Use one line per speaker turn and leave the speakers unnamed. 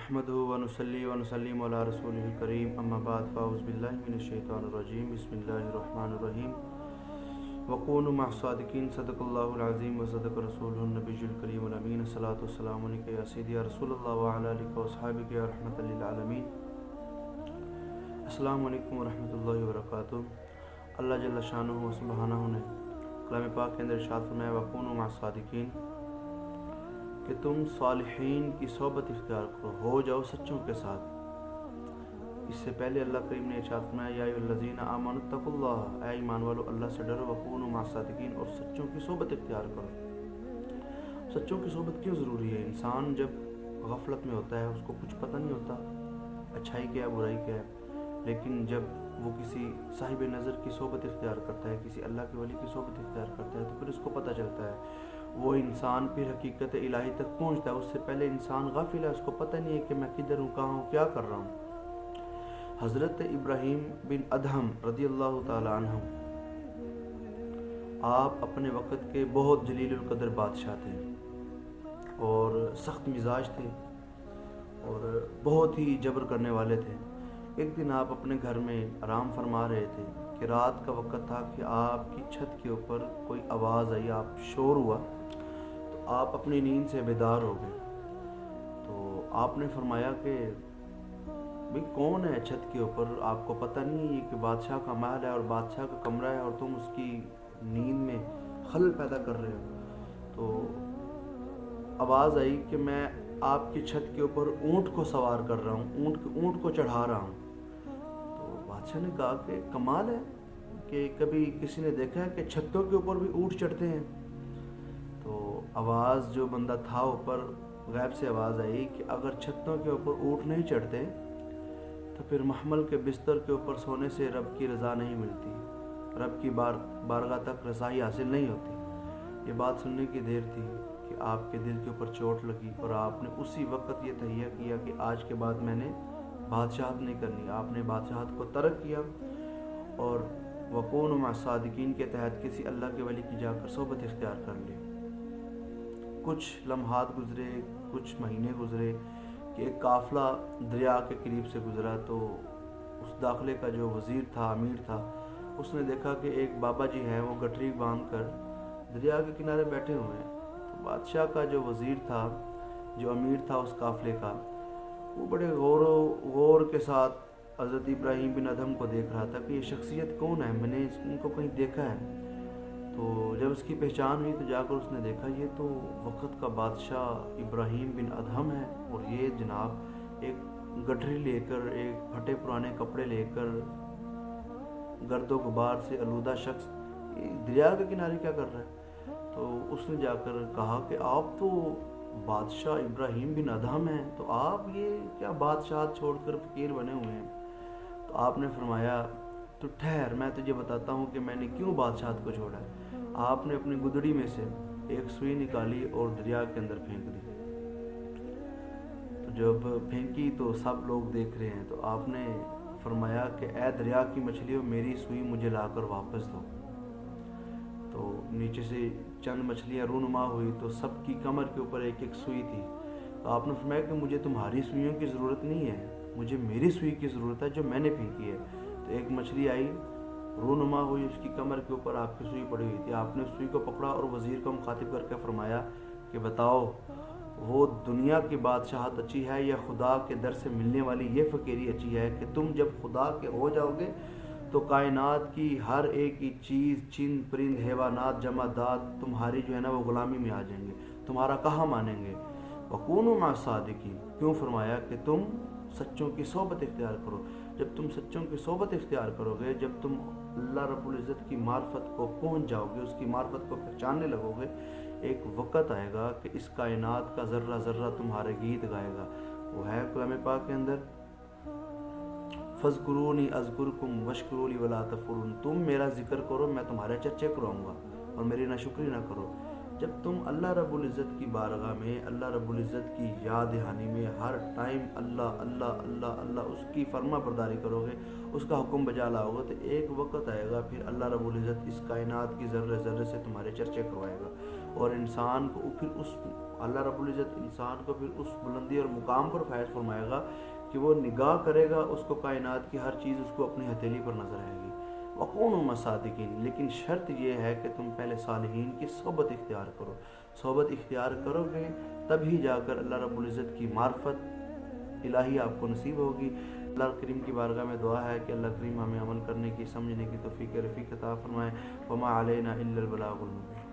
नहमदुहु व नुसल्ली व नुसल्लिमु अला रसूलिल करीम अम्मा बाद फ़अऊज़ु बिल्लाहि मिनश शैतानिर रजीम बिस्मिल्लाहिर रहमानिर रहीम वकूनु मअस-सादिकीन सदक़ल्लाहुल अज़ीम व सदक़ रसूलुहुन नबियुल करीमुल अमीन अस्सलातु वस्सलामु अलैका या सय्यदी या रसूलल्लाह व अला आलिका व अस्हाबिका या रहमतल लिल आलमीन। अस्सलामु अलैकुम व रहमतुल्लाहि व बरकातुहू। अल्लाह जल्ल शानुहु व सुब्हानहू ने कलाम पाक के अंदर इरशाद फरमाया वकूनु मअस-सादिकीन कि तुम सालिहीन की सोबत इख्तियार करो, हो जाओ सच्चों के साथ। इससे पहले अल्लाह करीम ने इरशाद फरमाया या अय्युहल्लज़ीना आमनुत्तक़ुल्लाह, ऐ ईमान वालो अल्लाह से डरो, वकूनु मअस-सादिकीन और सच्चों की सोबत इख्तियार करो। सच्चों की सोबत क्यों ज़रूरी है? इंसान जब गफलत में होता है उसको कुछ पता नहीं होता अच्छाई क्या है बुराई क्या है, लेकिन जब वो किसी साहिब नज़र की सोबत इख्तियार करता है, किसी अल्लाह के वली की सोबत इख्तियार करता है, तो फिर उसको पता चलता है वो इंसान फिर हकीकत इलाही तक पहुंचता है। उससे पहले इंसान गाफिल है, उसको पता नहीं है कि मैं किधर हूँ, कहाँ हूँ, क्या कर रहा हूँ। हज़रत इब्राहीम बिन अदहम रज़ियल्लाहु ताला अन्हु आप अपने वक़्त के बहुत जलीलुल कदर बादशाह थे और सख्त मिजाज थे और बहुत ही जबर करने वाले थे। एक दिन आप अपने घर में आराम फरमा रहे थे कि रात का वक़्त था कि आपकी छत के ऊपर कोई आवाज़ आई, आप शोर हुआ, तो आप अपनी नींद से बेदार हो गए। तो आपने फरमाया कि भाई कौन है छत के ऊपर, आपको पता नहीं है कि बादशाह का महल है और बादशाह का कमरा है और तुम उसकी नींद में खलल पैदा कर रहे हो। तो आवाज़ आई कि मैं आपकी छत के ऊपर ऊँट को सवार कर रहा हूँ, ऊँट को चढ़ा रहा हूँ। बादशाह ने कहा कि कमाल है कि कभी किसी ने देखा है कि छतों के ऊपर भी ऊँट चढ़ते हैं। तो आवाज़ जो बंदा था ऊपर गैब से आवाज़ आई कि अगर छतों के ऊपर ऊँट नहीं चढ़ते तो फिर महमल के बिस्तर के ऊपर सोने से रब की रज़ा नहीं मिलती, रब की बारगाह तक रसाई हासिल नहीं होती। ये बात सुनने की देर थी कि आपके दिल के ऊपर चोट लगी और आपने उसी वक्त ये तहिया किया कि आज के बाद मैंने बादशाहत नहीं करनी। आपने बादशाहत को तर्क किया और वकूनु मअस-सादिकीन के तहत किसी अल्लाह के वली की जाकर सोबत इख्तियार कर ली। कुछ लम्हात गुजरे, कुछ महीने गुजरे कि एक काफ़िला दरिया के करीब से गुजरा। तो उस दाखिले का जो वज़ीर था, अमीर था, उसने देखा कि एक बाबा जी हैं वो गठरी बांध कर दरिया के किनारे बैठे हुए हैं। तो बादशाह का जो वज़ीर था, जो अमीर था उस काफ़िले का, वो बड़े गौर के साथ हज़रत इब्राहीम बिन अदहम को देख रहा था कि ये शख्सियत कौन है, मैंने इनको कहीं देखा है। तो जब उसकी पहचान हुई तो जाकर उसने देखा ये तो वक़्त का बादशाह इब्राहीम बिन अदहम है और ये जनाब एक गठरी लेकर, एक फटे पुराने कपड़े लेकर, गर्दो गुबार से आलूदा शख्स दरिया के किनारे क्या कर रहा है। तो उसने जाकर कहा कि आप तो बादशाह इब्राहीम बिन अदहम हैं, तो आप ये क्या बादशाह छोड़कर फ़कीर बने हुए हैं। तो आपने फरमाया तो ठहर, मैं तुझे बताता हूँ कि मैंने क्यों बादशाह को छोड़ा है। आपने अपनी गुदड़ी में से एक सुई निकाली और दरिया के अंदर फेंक दी। तो जब फेंकी तो सब लोग देख रहे हैं। तो आपने फरमाया कि ऐ दरिया की मछलियों, मेरी सुई मुझे लाकर वापस दो। तो नीचे से चंद मछलियाँ रूनुमा हुई तो सबकी कमर के ऊपर एक एक सुई थी। तो आपने फरमाया कि मुझे तुम्हारी सुइयों की ज़रूरत नहीं है, मुझे मेरी सुई की ज़रूरत है जो मैंने फेंकी है। तो एक मछली आई, रूनुमा हुई, उसकी कमर के ऊपर आपकी सुई पड़ी हुई थी। आपने सुई को पकड़ा और वज़ीर को मुखातिब करके फरमाया कि बताओ वो दुनिया की बादशाहत अच्छी है या खुदा के दर से मिलने वाली ये फ़कीरी अच्छी है कि तुम जब खुदा के हो जाओगे तो कायनात की हर एक ही चीज़, चिंद परिंद हैवानात जमादात तुम्हारी जो है ना वो ग़ुलामी में आ जाएंगे, तुम्हारा कहाँ मानेंगे। वकूनु मअस-सादिकीन क्यों फरमाया कि तुम सच्चों की सोबत इख्तियार करो। जब तुम सच्चों की सोबत इख्तियार करोगे, जब तुम अल्लाह रब्बुल इज़्ज़त की मार्फत को पहुँच जाओगे, उसकी मार्फत को पहचानने लगोगे, एक वक़्त आएगा कि इस कायनात का ज़र्रा ज़र्रा तुम्हारे गीत गाएगा। वो है कलाम पाक के अंदर फ़ज़्कुरूनी अज़्कुरकुम वश्कुरूली वला तफ़ुरून, तुम मेरा ज़िक्र करो मैं तुम्हारे चर्चे कराऊँगा और मेरी नाशुक्री ना करो। जब तुम अल्लाह रब्बुल इज़्ज़त की बारगाह में, अल्लाह रब्बुल इज़्ज़त की याद दहानी में हर टाइम अल्लाह अल्लाह अल्लाह अल्लाह उसकी फर्मा बरदारी करोगे, उसका हुक्म बजा लाओगे, तो एक वक्त आएगा फिर अल्लाह रब्बुल इज़्ज़त इस कायनात की ज़र्रे ज़र्रे से तुम्हारे चर्चे करवाएगा और इंसान को फिर اللہ رب العزت انسان کو پھر اس بلندی اور مقام پر فائز فرمائے گا کہ وہ نگاہ کرے گا، اس کو کائنات کی ہر چیز اس کو اپنی ہتھیلی پر نظر آئے گی۔ وَكُونُوا مَصَادِقِينَ، لیکن شرط یہ ہے کہ تم پہلے صالحین کی صحبت اختیار کرو۔ صحبت اختیار کرو گے تبھی جا کر اللہ رب العزت کی معرفت الہی آپ کو نصیب ہوگی۔ اللہ کریم کی بارگاہ میں دعا ہے کہ اللہ کریم ہمیں عمل کرنے کی، سمجھنے کی توفیق رفیق عطا فرمائے۔ وما علینا الا البلاغ المبین۔